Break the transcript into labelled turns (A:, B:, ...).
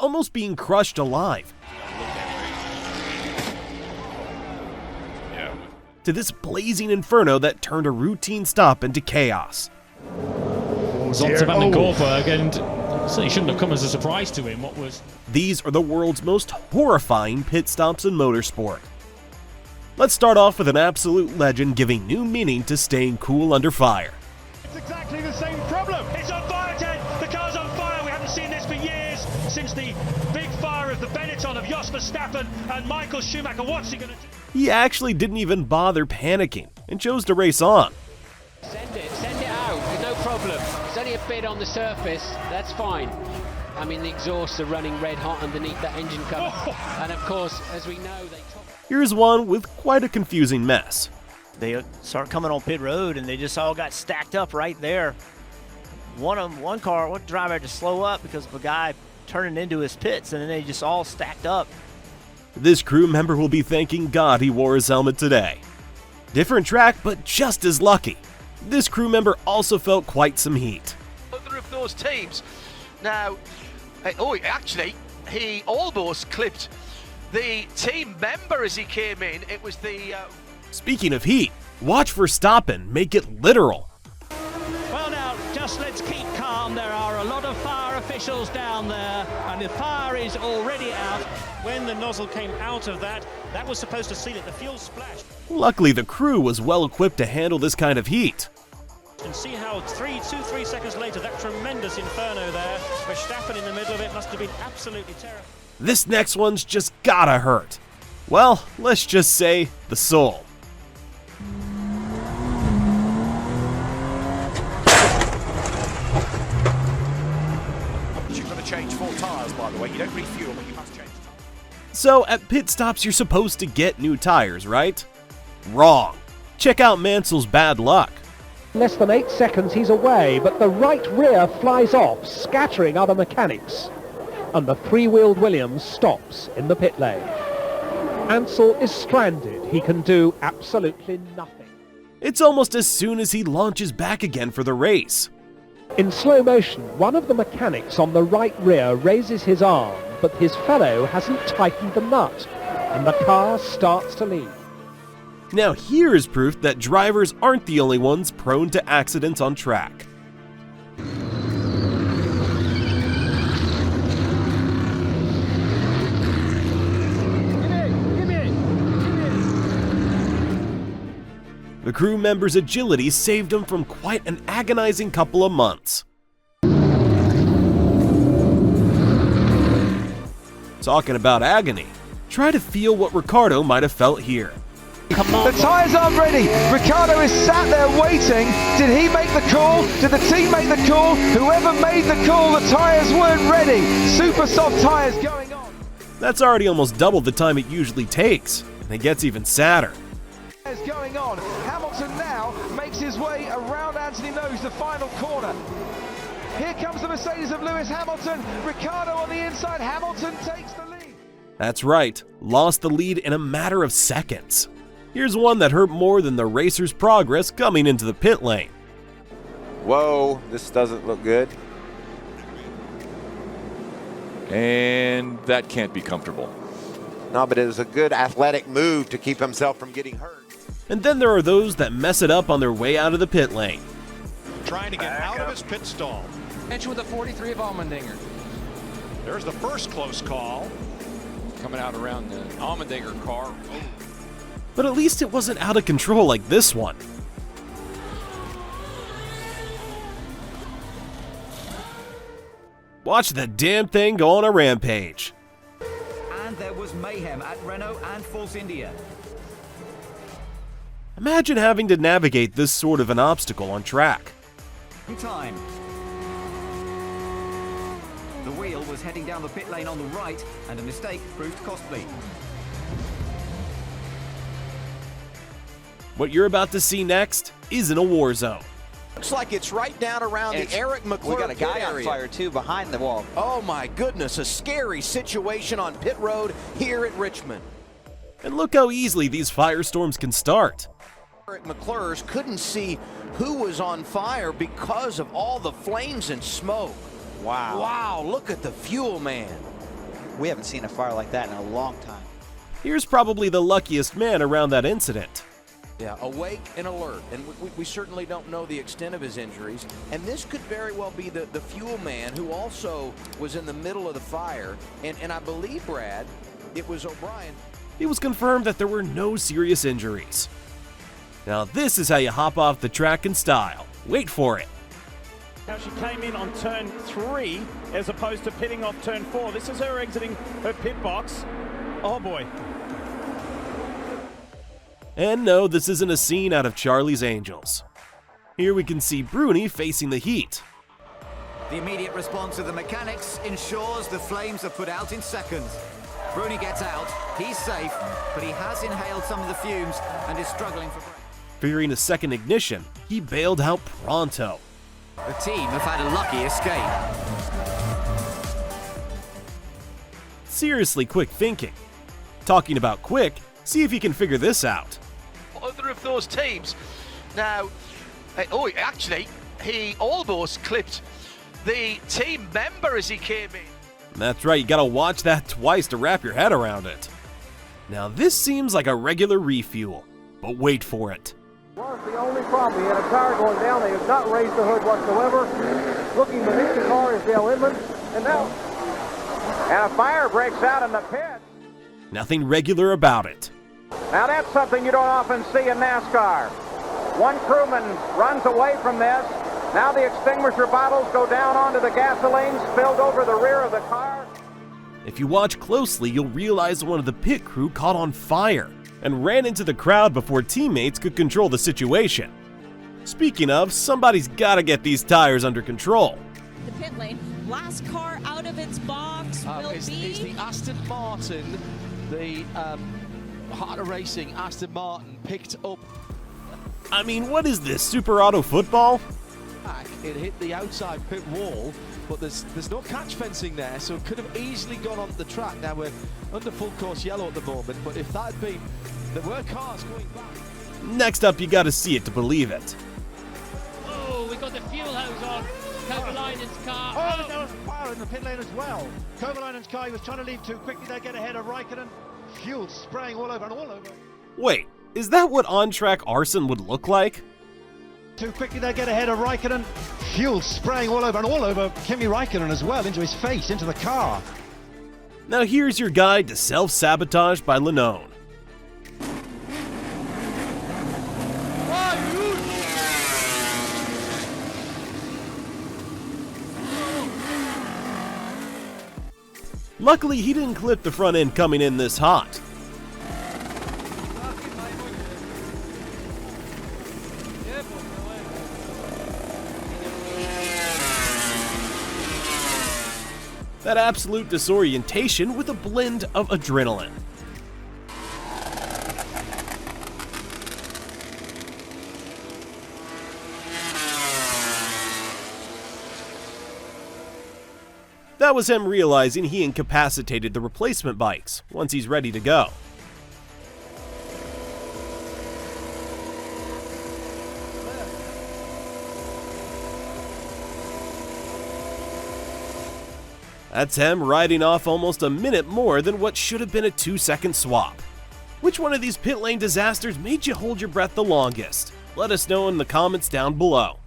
A: almost being crushed alive, to this blazing inferno that turned a routine stop into chaos.
B: Zontje van den Korberg, and certainly shouldn't have come as a surprise to him.
A: These are the world's most horrifying pit stops in motorsport. Let's start off with an absolute legend giving new meaning to staying cool under fire.
C: It's exactly the same problem. It's on fire, Ted. The car's on fire. We haven't seen this for years, since the big fire of the Benetton of Jos Verstappen and Michael Schumacher. What's he going to do?
A: He actually didn't even bother panicking and chose to race on.
D: Send it out, there's no problem. It's only a bit on the surface, that's fine. I mean, the exhausts are running red hot underneath that engine cover. And of course, as we know, they top.
A: Here's one with quite a confusing mess.
E: They start coming on pit road and they just all got stacked up right there. One driver had to slow up because of a guy turning into his pits, and then they just all stacked up.
A: This crew member will be thanking God he wore his helmet today. Different track, but just as lucky. This crew member also felt quite some heat.
F: Other of those teams. Now, he almost clipped the team member as he came in. It was the...
A: Speaking of heat, watch Verstappen make it literal.
G: Well now, just let's keep calm. There are a lot of fire officials down there, and the fire is already out. When the nozzle came out of that was supposed to seal it. The fuel splashed.
A: Luckily, the crew was well equipped to handle this kind of heat.
G: And see how 3 seconds later, that tremendous inferno there, Verstappen in the middle of it, must have been absolutely terrible.
A: This next one's just gotta hurt. Well, let's just say the soul.
H: You've got to change 4 tires, by the way. You don't refuel, but you must change tires.
A: So, at pit stops, you're supposed to get new tires, right? Wrong. Check out Mansell's bad luck.
I: Less than 8 seconds he's away, but the right rear flies off, scattering other mechanics. And the 3-wheeled Williams stops in the pit lane. Mansell is stranded. He can do absolutely nothing.
A: It's almost as soon as he launches back again for the race.
I: In slow motion, one of the mechanics on the right rear raises his arm, but his fellow hasn't tightened the nut, and the car starts to leave.
A: Now here is proof that drivers aren't the only ones prone to accidents on track. The crew member's agility saved him from quite an agonizing couple of months. Talking about agony, try to feel what Ricciardo might have felt here.
F: The tyres aren't ready. Ricciardo is sat there waiting. Did he make the call? Did the team make the call? Whoever made the call, the tyres weren't ready. Super soft tyres going on.
A: That's already almost double the time it usually takes, and it gets even sadder.
F: Going on. Hamilton now makes his way around Anthony Nose, the final corner. Here comes the Mercedes of Lewis Hamilton. Ricciardo on the inside. Hamilton takes the lead.
A: That's right, lost the lead in a matter of seconds. Here's one that hurt more than the racer's progress coming into the pit lane.
J: Whoa, this doesn't look good.
K: And that can't be comfortable.
J: No, but it was a good athletic move to keep himself from getting hurt.
A: And then there are those that mess it up on their way out of the pit lane.
H: Trying to get out of his pit stall.
D: Bench with the 43 of Allmendinger.
H: There's the first close call.
K: Coming out around the Allmendinger car.
A: But at least it wasn't out of control like this one. Watch the damn thing go on a rampage.
L: And there was mayhem at Renault and Force India.
A: Imagine having to navigate this sort of an obstacle on track.
L: Time. The wheel was heading down the pit lane on the right, and a mistake proved costly.
A: What you're about to see next isn't a war zone.
M: Looks like it's right down around the Eric McClure.
N: We got a guy on fire too behind the wall.
M: Oh my goodness, a scary situation on pit road here at Richmond.
A: And look how easily these firestorms can start.
M: Eric McClure's couldn't see who was on fire because of all the flames and smoke.
N: Wow.
M: Wow, look at the fuel man.
N: We haven't seen a fire like that in a long time.
A: Here's probably the luckiest man around that incident.
M: Yeah, awake and alert, and we certainly don't know the extent of his injuries, and this could very well be the fuel man who also was in the middle of the fire, and I believe, Brad, it was O'Brien.
A: It was confirmed that there were no serious injuries. Now this is how you hop off the track in style. Wait for it.
G: Now she came in on turn 3 as opposed to pitting off turn 4. This is her exiting her pit box. Oh boy.
A: And no, this isn't a scene out of Charlie's Angels. Here we can see Bruni facing the heat.
L: The immediate response of the mechanics ensures the flames are put out in seconds. Bruni gets out, he's safe, but he has inhaled some of the fumes and is struggling for breath.
A: Fearing a second ignition, he bailed out pronto.
L: The team have had a lucky escape.
A: Seriously quick thinking. Talking about quick, see if you can figure this out.
O: Other of those teams, now, actually, he almost clipped the team member as he came in.
A: That's right, you gotta watch that twice to wrap your head around it. Now this seems like a regular refuel, but wait for it.
P: Was the only problem. He had a tire going down. They have not raised the hood whatsoever. Looking beneath the car is Dale Inman, and a fire breaks out in the pit.
A: Nothing regular about it.
P: Now that's something you don't often see in NASCAR. One crewman runs away from this. Now the extinguisher bottles go down onto the gasoline, spilled over the rear of the car.
A: If you watch closely, you'll realize one of the pit crew caught on fire and ran into the crowd before teammates could control the situation. Speaking of, somebody's gotta get these tires under control.
Q: The pit lane, last car out of its box will be...
O: It's the Aston Martin, the Heart of Racing Aston Martin picked up.
A: I mean, what is this, Super Auto football?
O: It hit the outside pit wall, but there's no catch fencing there, so it could have easily gone onto the track. Now we're under full course yellow at the moment, but if that had been, there were cars going back.
A: Next up, you gotta see it to believe it.
D: Oh, we got the fuel hose on. Kovalainen's car.
C: Oh, there was fire in the pit lane as well. Kovalainen's car, he was trying to leave too quickly. They get ahead of Raikkonen. Fuel spraying all over and all over.
A: Wait, is that what on-track arson would look like?
C: Too quickly they get ahead of Raikkonen. Fuel spraying all over and all over Kimi Raikkonen as well, into his face, into the car.
A: Now here's your guide to self-sabotage by Lanone. Luckily, he didn't clip the front end coming in this hot. That absolute disorientation with a blend of adrenaline. That was him realizing he incapacitated the replacement bikes once he's ready to go. That's him riding off almost a minute more than what should have been a 2-second swap. Which one of these pit lane disasters made you hold your breath the longest? Let us know in the comments down below.